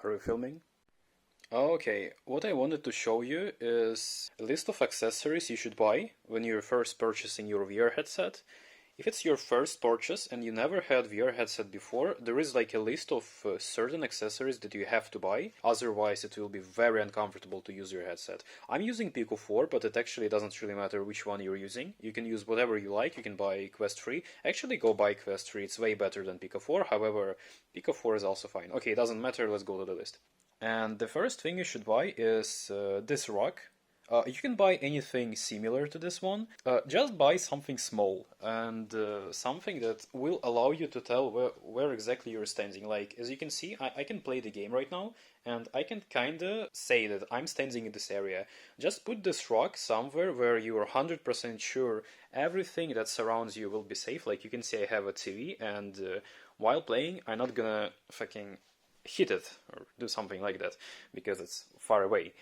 Are we filming? Okay, what I wanted to show you is a list of accessories you should buy when you're first purchasing your VR headset. If it's your first purchase and you never had VR headset before, there is like a list of certain accessories that you have to buy, otherwise it will be very uncomfortable to use your headset. I'm using Pico 4, but it actually doesn't really matter which one you're using. You can use whatever you like, you can buy Quest 3. Actually go buy Quest 3, it's way better than Pico 4, however, Pico 4 is also fine. Okay, it doesn't matter, let's go to the list. And the first thing you should buy is this rock. You can buy anything similar to this one. Just buy something small and something that will allow you to tell where exactly you're standing. Like, as you can see, I can play the game right now and I can kinda say that I'm standing in this area. Just put this rock somewhere where you are 100% sure everything that surrounds you will be safe. Like, you can see I have a TV and while playing, I'm not gonna fucking hit it or do something like that because it's far away.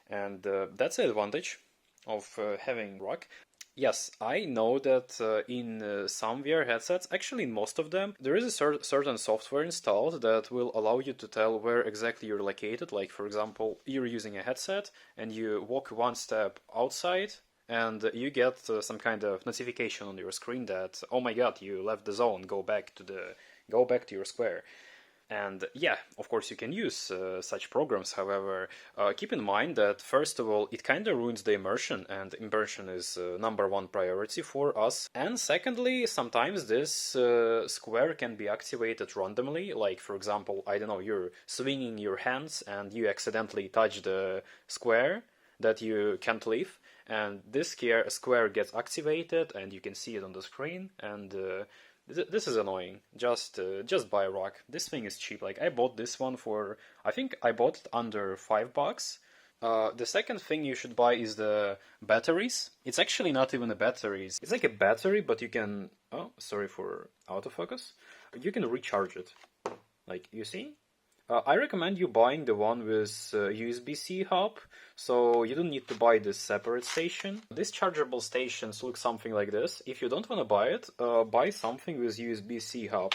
And that's the advantage of having rock. Yes, I know that in some VR headsets, actually in most of them, there is a certain software installed that will allow you to tell where exactly you're located. Like, for example, you're using a headset and you walk one step outside and you get some kind of notification on your screen that, oh my god, you left the zone, go back to your square. And yeah, of course you can use such programs, however, keep in mind that first of all, it kind of ruins the immersion, and immersion is number one priority for us. And secondly, sometimes this square can be activated randomly, like for example, I don't know, you're swinging your hands and you accidentally touch the square that you can't leave, and this square gets activated and you can see it on the screen, and this is annoying. Just buy a rock. This thing is cheap. Like, I bought this one for, I think I bought it under $5. The second thing you should buy is the batteries. It's actually not even a batteries. It's like a battery, but you can, oh, sorry for autofocus. You can recharge it. Like, you see? I recommend you buying the one with USB-C hub, so you don't need to buy this separate station. These chargeable stations look something like this. If you don't want to buy it, buy something with USB-C hub.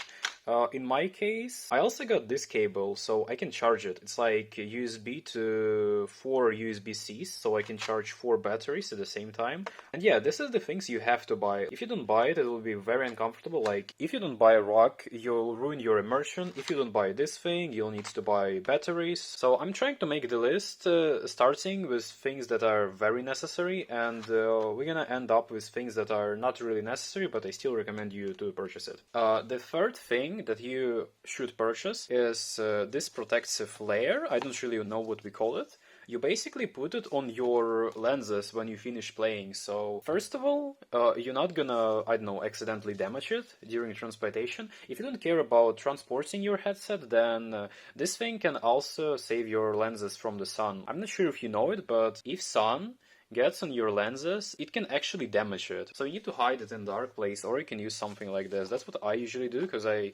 In my case, I also got this cable, so I can charge it. It's like USB to 4 USB-Cs, so I can charge 4 batteries at the same time. And yeah, this is the things you have to buy. If you don't buy it, it will be very uncomfortable. Like, if you don't buy a rock, you'll ruin your immersion. If you don't buy this thing, you'll need to buy batteries. So I'm trying to make the list starting with things that are very necessary, and we're gonna end up with things that are not really necessary, but I still recommend you to purchase it. The third thing that you should purchase is this protective layer. I don't really know what we call it. You basically put it on your lenses when you finish playing. So first of all, you're not gonna, I don't know, accidentally damage it during transportation. If you don't care about transporting your headset, then this thing can also save your lenses from the sun. I'm not sure if you know it, but if sun gets on your lenses, it can actually damage it. So you need to hide it in a dark place, or you can use something like this. That's what I usually do, because I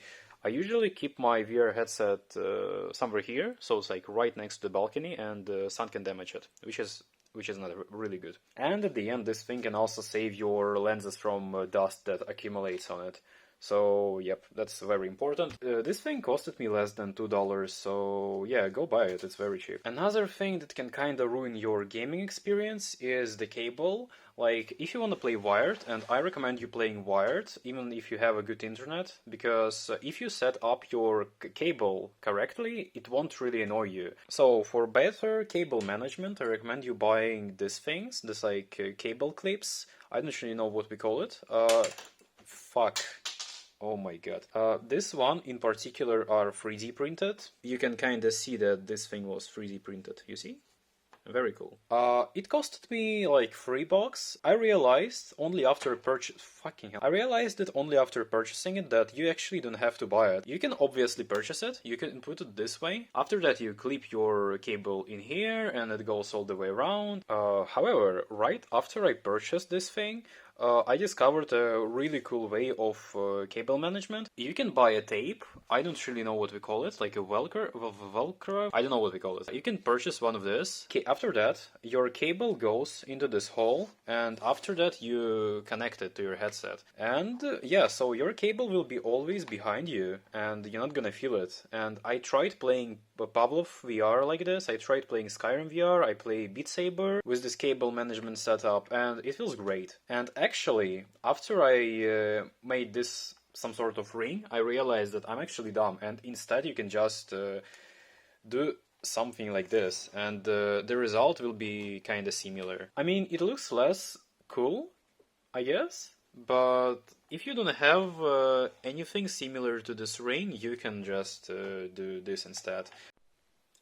usually keep my VR headset somewhere here, so it's like right next to the balcony, and the sun can damage it, which is not really good. And at the end, this thing can also save your lenses from dust that accumulates on it. So, yep, that's very important. This thing costed me less than $2, so yeah, go buy it, it's very cheap. Another thing that can kinda ruin your gaming experience is the cable. Like, if you want to play wired, and I recommend you playing wired, even if you have a good internet, because if you set up your cable correctly, it won't really annoy you. So, for better cable management, I recommend you buying these things, this like cable clips. I don't really know what we call it. Fuck. Oh my god. This one in particular are 3D printed. You can kinda see that this thing was 3D printed, you see? Very cool. It costed me like $3. I realized only after I realized it only after purchasing it that you actually don't have to buy it. You can obviously purchase it. You can put it this way. After that, you clip your cable in here and it goes all the way around. However, right after I purchased this thing, I discovered a really cool way of cable management. You can buy a tape. I don't really know what we call it, like a Velcro. I don't know what we call it. You can purchase one of this. Okay, after that, your cable goes into this hole, and after that, you connect it to your headset. And yeah, so your cable will be always behind you, and you're not gonna feel it. And I tried playing Pavlov VR like this. I tried playing Skyrim VR. I play Beat Saber with this cable management setup, and it feels great. And actually, after I made this some sort of ring, I realized that I'm actually dumb, and instead you can just do something like this, and the result will be kind of similar. I mean, it looks less cool, I guess, but if you don't have anything similar to this ring, you can just do this instead.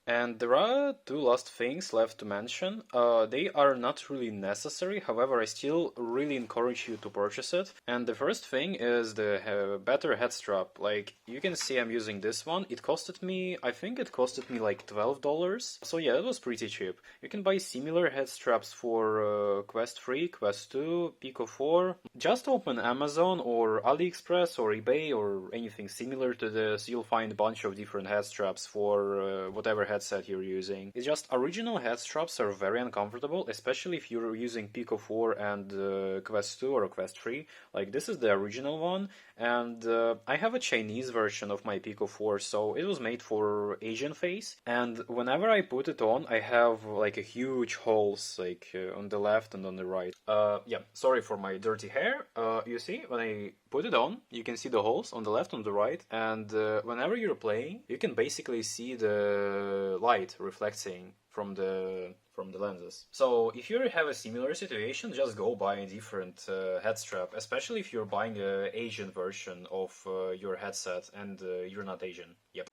And there are two last things left to mention. They are not really necessary, however, I still really encourage you to purchase it. And the first thing is the better head strap. Like, you can see I'm using this one. I think it costed me like $12. So yeah, it was pretty cheap. You can buy similar head straps for Quest 3, Quest 2, Pico 4. Just open Amazon or AliExpress or eBay or anything similar to this. You'll find a bunch of different head straps for whatever headset you're using. It's just original head straps are very uncomfortable, especially if you're using Pico 4 and Quest 2 or Quest 3. Like, this is the original one, and I have a Chinese version of my Pico 4, so it was made for Asian face, and whenever I put it on, I have like a huge holes like on the left and on the right. Yeah, sorry for my dirty hair. You see, when I put it on, you can see the holes on the left and the right, and whenever you're playing, you can basically see the light reflecting from the lenses. So if you have a similar situation, just go buy a different head strap, especially if you're buying an Asian version of your headset and you're not Asian. Yep.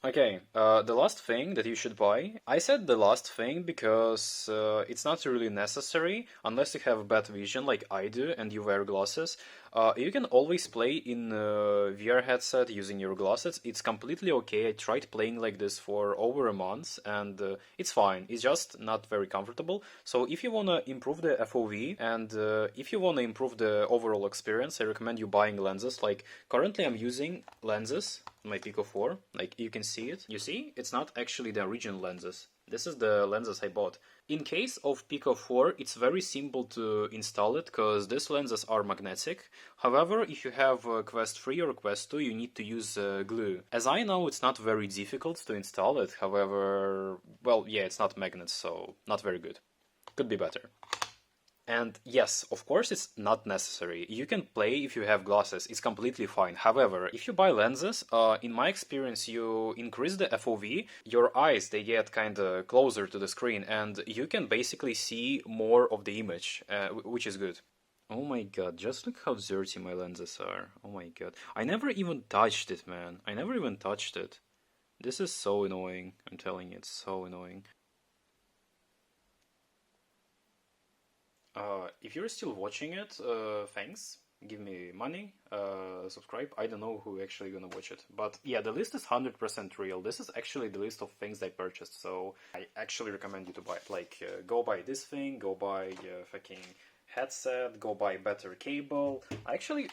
Okay, the last thing that you should buy. I said the last thing because it's not really necessary unless you have bad vision like I do and you wear glasses. You can always play in VR headset using your glasses. It's completely okay. I tried playing like this for over a month and it's fine. It's just not very comfortable. So if you want to improve the FOV and if you want to improve the overall experience, I recommend you buying lenses. Like, currently I'm using lenses, my Pico 4, like you can see it. You see? It's not actually the original lenses. This is the lenses I bought. In case of Pico 4, it's very simple to install it because these lenses are magnetic. However, if you have Quest 3 or Quest 2, you need to use glue. As I know, it's not very difficult to install it. However, well, yeah, it's not magnets, so not very good. Could be better. And yes, of course it's not necessary. You can play if you have glasses, it's completely fine. However, if you buy lenses, in my experience, you increase the FOV, your eyes, they get kinda closer to the screen, and you can basically see more of the image, which is good. Oh my god, just look how dirty my lenses are. Oh my god. I never even touched it, man. I never even touched it. This is so annoying. I'm telling you, it's so annoying. If you're still watching it, thanks. Give me money, subscribe. I don't know who actually gonna watch it. But yeah, the list is 100% real. This is actually the list of things I purchased, so I actually recommend you to buy it. Like, go buy this thing, go buy fucking headset, go buy better cable. Actually,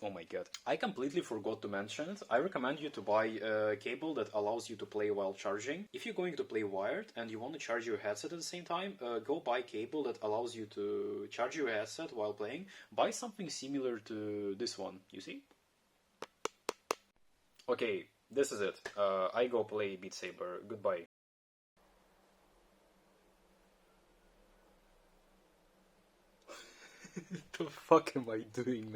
oh my god, I completely forgot to mention it. I recommend you to buy a cable that allows you to play while charging. If you're going to play wired and you want to charge your headset at the same time, go buy a cable that allows you to charge your headset while playing. Buy something similar to this one, you see? Okay, this is it. I go play Beat Saber. Goodbye. The fuck am I doing, man?